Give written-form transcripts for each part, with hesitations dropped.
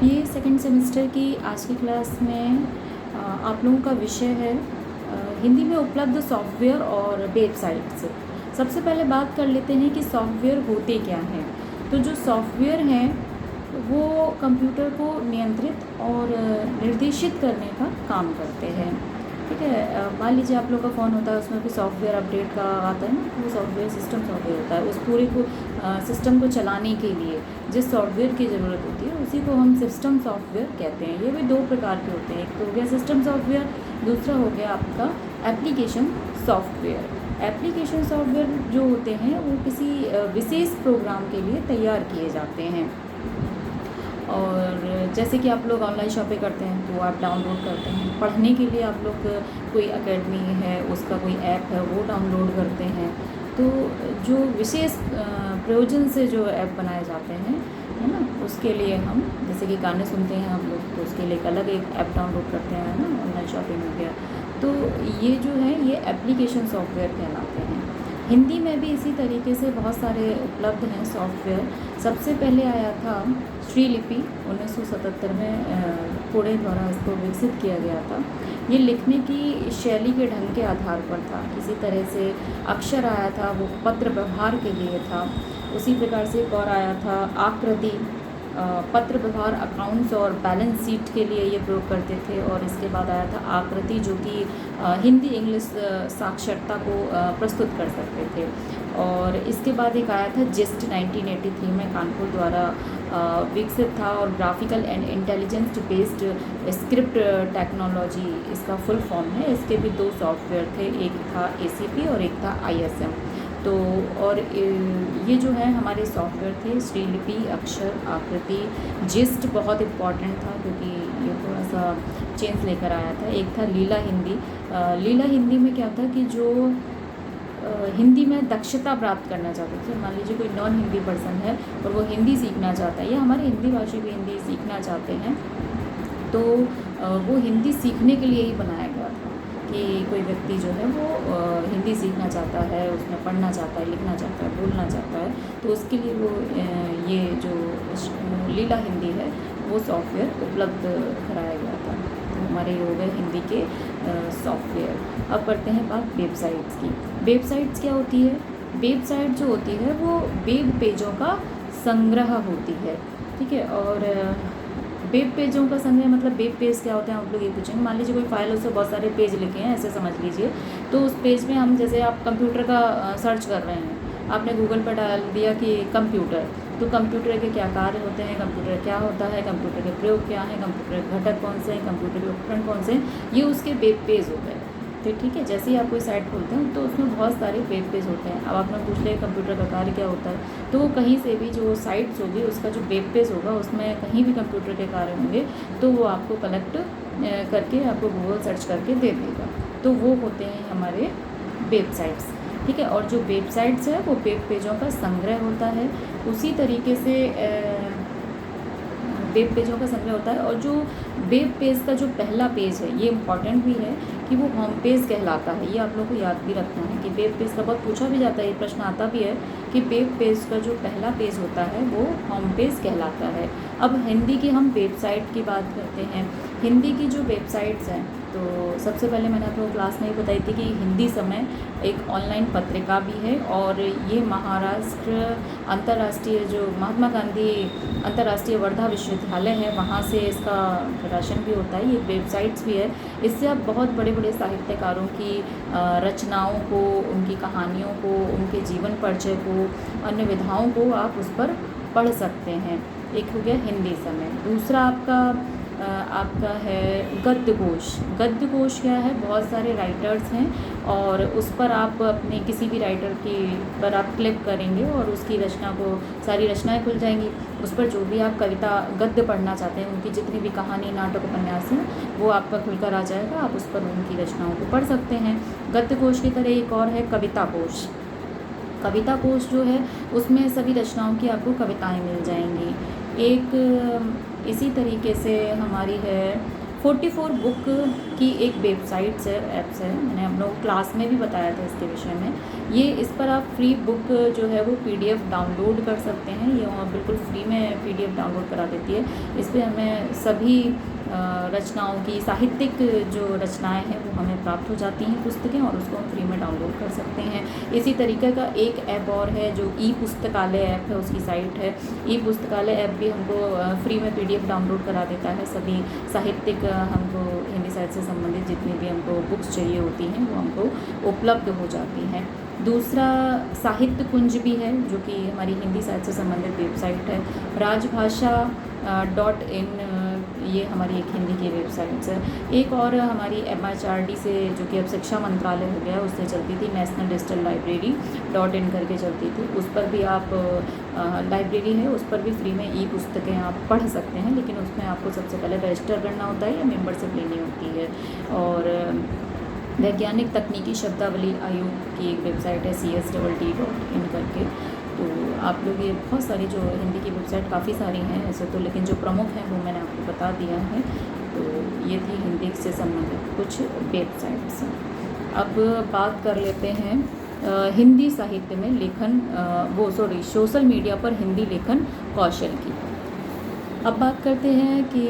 ये second semester की आज की क्लास में आप लोगों का विषय है हिंदी में उपलब्ध सॉफ्टवेयर और वेबसाइट्स। सबसे पहले बात कर लेते हैं कि सॉफ्टवेयर होते क्या हैं। तो जो सॉफ्टवेयर हैं वो कंप्यूटर को नियंत्रित और निर्देशित करने का काम करते हैं। ठीक है, मान लीजिए आप लोग का फ़ोन होता है, उसमें भी सॉफ्टवेयर अपडेट का आता है ना, वो सॉफ्टवेयर सिस्टम सॉफ्टवेयर होता है। उस पूरे को सिस्टम को चलाने के लिए जिस सॉफ्टवेयर की ज़रूरत होती है उसी को हम सिस्टम सॉफ्टवेयर कहते हैं। ये भी दो प्रकार के होते हैं, एक तो हो गया सिस्टम सॉफ्टवेयर, दूसरा हो गया आपका एप्लीकेशन सॉफ्टवेयर। एप्लीकेशन सॉफ्टवेयर जो होते हैं वो किसी विशेष प्रोग्राम के लिए तैयार किए जाते हैं। और जैसे कि आप लोग ऑनलाइन शॉपिंग करते हैं तो आप डाउनलोड करते हैं, पढ़ने के लिए आप लोग कोई एकेडमी है उसका कोई ऐप है वो डाउनलोड करते हैं। तो जो विशेष प्रयोजन से जो ऐप बनाए जाते हैं, है ना, उसके लिए हम जैसे कि गाने सुनते हैं हम लोग तो उसके लिए एक अलग एक ऐप डाउनलोड करते हैं, है ना, ऑनलाइन शॉपिंग हो गया। तो ये जो है ये एप्लीकेशन सॉफ्टवेयर कहलाते हैं। हिंदी में भी इसी तरीके से बहुत सारे उपलब्ध हैं सॉफ्टवेयर। सबसे पहले आया था श्रीलिपि 1977 में पुणे द्वारा इसको विकसित किया गया था। ये लिखने की शैली के ढंग के आधार पर था, किसी तरह से अक्षर आया था वो पत्र व्यवहार के लिए था। उसी प्रकार से एक और आया था आकृति, पत्र व्यवहार अकाउंट्स और बैलेंस शीट के लिए ये प्रयोग करते थे। और इसके बाद आया था आकृति जो कि हिंदी इंग्लिश साक्षरता को प्रस्तुत कर सकते थे। और इसके बाद एक आया था जिस्ट 1983 में कानपुर द्वारा विकसित था, और graphical and intelligence based script technology इसका फुल फॉर्म है। इसके भी दो सॉफ्टवेयर थे, एक था ACP और एक था ISM। तो और ये जो है हमारे सॉफ्टवेयर थे श्रीलिपि, अक्षर, आकृति, जिस्ट बहुत इम्पॉर्टेंट था क्योंकि ये थोड़ा सा चेंज लेकर आया था। एक था लीला हिंदी। लीला हिंदी में क्या था कि जो हिंदी में दक्षता प्राप्त करना चाहते थे, मान लीजिए कोई नॉन हिंदी पर्सन है और वो हिंदी सीखना चाहता है या हमारे हिंदी भाषी भी हिंदी सीखना चाहते हैं, तो वो हिंदी सीखने के लिए ही बनाया गया था कि कोई व्यक्ति जो है वो हिंदी सीखना चाहता है, उसमें पढ़ना चाहता है, लिखना चाहता है, बोलना चाहता है, तो उसके लिए वो ये जो लीला हिंदी है वो सॉफ्टवेयर उपलब्ध कराया गया था। तो हमारे ये हो गए हिंदी के सॉफ्टवेयर। अब करते हैं बात वेबसाइट्स की। वेबसाइट्स क्या होती है? वेबसाइट जो होती है वो वेब पेजों का संग्रह होती है। ठीक है, और वेब पेजों का संग्रह मतलब वेब पेज क्या होते हैं आप लोग ये पूछेंगे। मान लीजिए कोई फाइल उससे बहुत सारे पेज लिखे हैं, ऐसे समझ लीजिए। तो उस पेज में हम जैसे आप कंप्यूटर का सर्च कर रहे हैं, आपने गूगल पर डाल दिया कि कंप्यूटर, तो कंप्यूटर के क्या कार्य होते हैं, कंप्यूटर क्या होता है, कंप्यूटर के प्रयोग क्या हैं, कंप्यूटर के घटक कौन से हैं, कंप्यूटर के उपकरण कौन से हैं, ये उसके वेब पेज हो गए। तो ठीक है, जैसे ही आप कोई साइट खोलते हैं तो उसमें बहुत सारे वेब पेज होते हैं। अब आपने पूछ लिया कंप्यूटर का कार्य क्या होता है, तो वो कहीं से भी जो साइट्स होगी उसका जो वेब पेज होगा उसमें कहीं भी कंप्यूटर के कार्य होंगे तो वो आपको कलेक्ट करके आपको गूगल सर्च करके दे देगा। तो वो होते हैं हमारे वेबसाइट्स। ठीक है, और जो वेबसाइट्स है वो वेब पेजों का संग्रह होता है। उसी तरीके से वेब पेजों का संग्रह होता है। और जो वेब पेज का जो पहला पेज है ये इम्पॉर्टेंट भी है कि वो होम पेज कहलाता है। ये आप लोग को याद भी रखना है कि वेब पेज का बहुत पूछा भी जाता है, ये प्रश्न आता भी है कि वेब पेज का जो पहला पेज होता है वो होम पेज कहलाता है। अब हिंदी की हम वेबसाइट की बात करते हैं। हिंदी की जो वेबसाइट्स हैं, तो सबसे पहले मैंने आप लोगों क्लास में ही बताई थी कि हिंदी समय एक ऑनलाइन पत्रिका भी है, और ये महाराष्ट्र अंतर्राष्ट्रीय जो महात्मा गांधी अंतर्राष्ट्रीय वर्धा विश्वविद्यालय है वहाँ से इसका प्रकाशन भी होता है। ये वेबसाइट्स भी है। इससे आप बहुत बड़े बड़े साहित्यकारों की रचनाओं को, उनकी कहानियों को, उनके जीवन परिचय को, अन्य विधाओं को आप उस पर पढ़ सकते हैं। एक हो गया हिंदी समय। दूसरा आपका है गद्य कोश। गद्य कोश क्या है? बहुत सारे राइटर्स हैं और उस पर आप अपने किसी भी राइटर की पर आप क्लिक करेंगे और उसकी रचना को, सारी रचनाएं खुल जाएंगी। उस पर जो भी आप कविता गद्य पढ़ना चाहते हैं, उनकी जितनी भी कहानी, नाटक, उपन्यास हैं वो आपका खुलकर आ जाएगा। आप उस पर उनकी रचनाओं को पढ़ सकते हैं। गद्य कोश की तरह एक और है कविता कोश। कविता कोश जो है उसमें सभी रचनाओं की आपको कविताएं मिल जाएंगी। एक इसी तरीके से हमारी है 44 बुक की एक वेबसाइट्स है, ऐप्स है, मैंने हम लोग क्लास में भी बताया था इसके विषय में। ये इस पर आप फ्री बुक जो है वो PDF डाउनलोड कर सकते हैं, ये वहाँ बिल्कुल फ्री में PDF डाउनलोड करा देती है। इस पर हमें सभी रचनाओं की साहित्यिक जो रचनाएं हैं वो हमें प्राप्त हो जाती हैं पुस्तकें, और उसको हम फ्री में डाउनलोड कर सकते हैं। इसी तरीके का एक ऐप और है जो ई पुस्तकालय ऐप है, उसकी साइट है। ई पुस्तकालय ऐप भी हमको फ्री में PDF डाउनलोड करा देता है। सभी साहित्यिक हमको हिंदी साहित्य से संबंधित जितनी भी हमको बुक्स चाहिए होती हैं वो हमको उपलब्ध हो जाती हैं। दूसरा साहित्य कुंज भी है जो कि हमारी हिंदी साहित्य से संबंधित वेबसाइट है। राजभाषा.in ये हमारी एक हिंदी की वेबसाइट्स है। एक और हमारी MHRD से, जो कि अब शिक्षा मंत्रालय हो गया, उससे चलती थी, नेशनल डिजिटल लाइब्रेरी.in करके चलती थी। उस पर भी आप लाइब्रेरी है, उस पर भी फ्री में ई पुस्तकें आप पढ़ सकते हैं, लेकिन उसमें आपको सबसे पहले रजिस्टर करना होता है या मेंबरशिप लेनी होती है। और वैज्ञानिक तकनीकी शब्दावली आयोग की एक वेबसाइट है CSDD.in करके। तो आप लोग ये बहुत सारी जो हिंदी की वेबसाइट काफ़ी सारी हैं ऐसे तो, लेकिन जो प्रमुख हैं वो मैंने आपको बता दिया है। तो ये थी हिंदी से संबंधित कुछ वेबसाइट्स। अब बात कर लेते हैं हिंदी साहित्य में लेखन सोशल मीडिया पर हिंदी लेखन कौशल की। अब बात करते हैं कि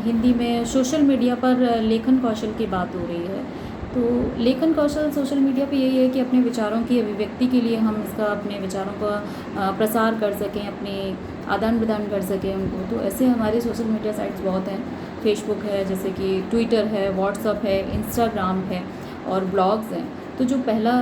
हिंदी में सोशल मीडिया पर लेखन कौशल की बात हो रही है। तो लेखन कौशल सोशल मीडिया पे यही है कि अपने विचारों की अभिव्यक्ति के लिए हम इसका अपने विचारों का प्रसार कर सकें, अपने आदान प्रदान कर सकें उनको। तो ऐसे हमारे सोशल मीडिया साइट्स बहुत हैं। फेसबुक है, जैसे कि ट्विटर है, व्हाट्सअप है, इंस्टाग्राम है और ब्लॉग्स हैं। तो जो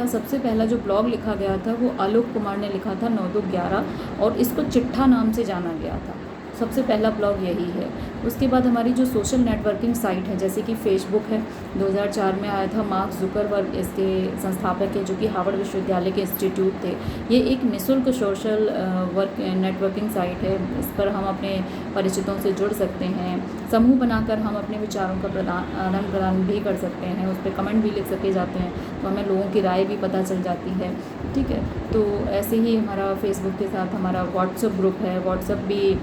सबसे पहला जो ब्लॉग लिखा गया था वो आलोक कुमार ने लिखा था 9-2-11, और इसको चिट्ठा नाम से जाना गया था। सबसे पहला ब्लॉग यही है। उसके बाद हमारी जो सोशल नेटवर्किंग साइट है, जैसे कि फेसबुक है, 2004 में आया था। मार्क जुकरबर्ग इसके संस्थापक है, जो कि हार्वर्ड विश्वविद्यालय के इंस्टीट्यूट थे। ये एक निःशुल्क सोशल नेटवर्किंग साइट है। इस पर हम अपने परिचितों से जुड़ सकते हैं। समूह बनाकर हम अपने विचारों का आदान प्रदान भी कर सकते हैं। उस पर कमेंट भी लिख सके जाते हैं, तो हमें लोगों की राय भी पता चल जाती है। ठीक है, तो ऐसे ही हमारा फेसबुक के साथ हमारा व्हाट्सअप ग्रुप है। व्हाट्सअप भी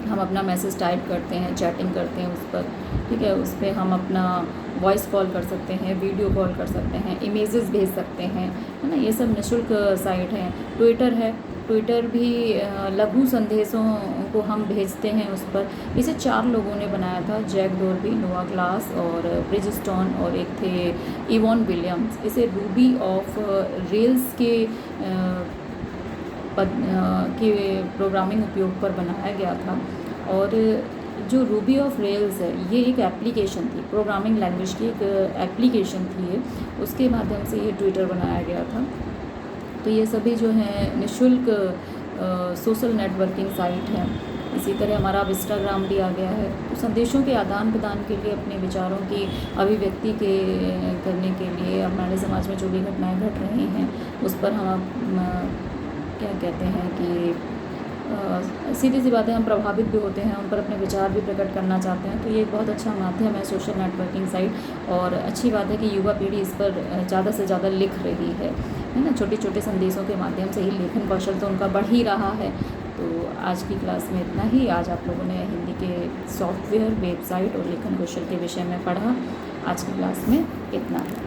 हम अपना मैसेज टाइप करते हैं, चैटिंग करते हैं उस पर। ठीक है, उस पर हम अपना वॉइस कॉल कर सकते हैं, वीडियो कॉल कर सकते हैं, इमेजेस भेज सकते हैं, है ना। ये सब निःशुल्क साइट हैं। ट्विटर है, ट्विटर भी लघु संदेशों को हम भेजते हैं उस पर। इसे 4 लोगों ने बनाया था, जैक डोरबी, नोआ ग्लास और ब्रिजस्टोन, और एक थे इवॉन विलियम्स। इसे रूबी ऑफ रेल्स के प्रोग्रामिंग उपयोग पर बनाया गया था। और जो रूबी ऑफ रेल्स है, ये एक एप्लीकेशन थी, प्रोग्रामिंग लैंग्वेज की एक एप्लीकेशन थी ये, उसके माध्यम से ये ट्विटर बनाया गया था। तो ये सभी जो हैं निःशुल्क सोशल नेटवर्किंग साइट हैं। इसी तरह हमारा अब इंस्टाग्राम भी आ गया है। तो संदेशों के आदान प्रदान के लिए, अपने विचारों की अभिव्यक्ति करने के लिए, हमारे समाज में जो भी घटनाएँ घट रही हैं उस पर हम क्या कहते हैं कि सीधी सी बातें, हम प्रभावित भी होते हैं, उन पर अपने विचार भी प्रकट करना चाहते हैं। तो ये एक बहुत अच्छा माध्यम है सोशल नेटवर्किंग साइट। और अच्छी बात है कि युवा पीढ़ी इस पर ज़्यादा से ज़्यादा लिख रही है ना। छोटे छोटे संदेशों के माध्यम से ही लेखन कौशल तो उनका बढ़ ही रहा है। तो आज की क्लास में इतना ही। आज आप लोगों ने हिंदी के सॉफ्टवेयर, वेबसाइट और लेखन कौशल के विषय में पढ़ा। आज की क्लास में इतना ही।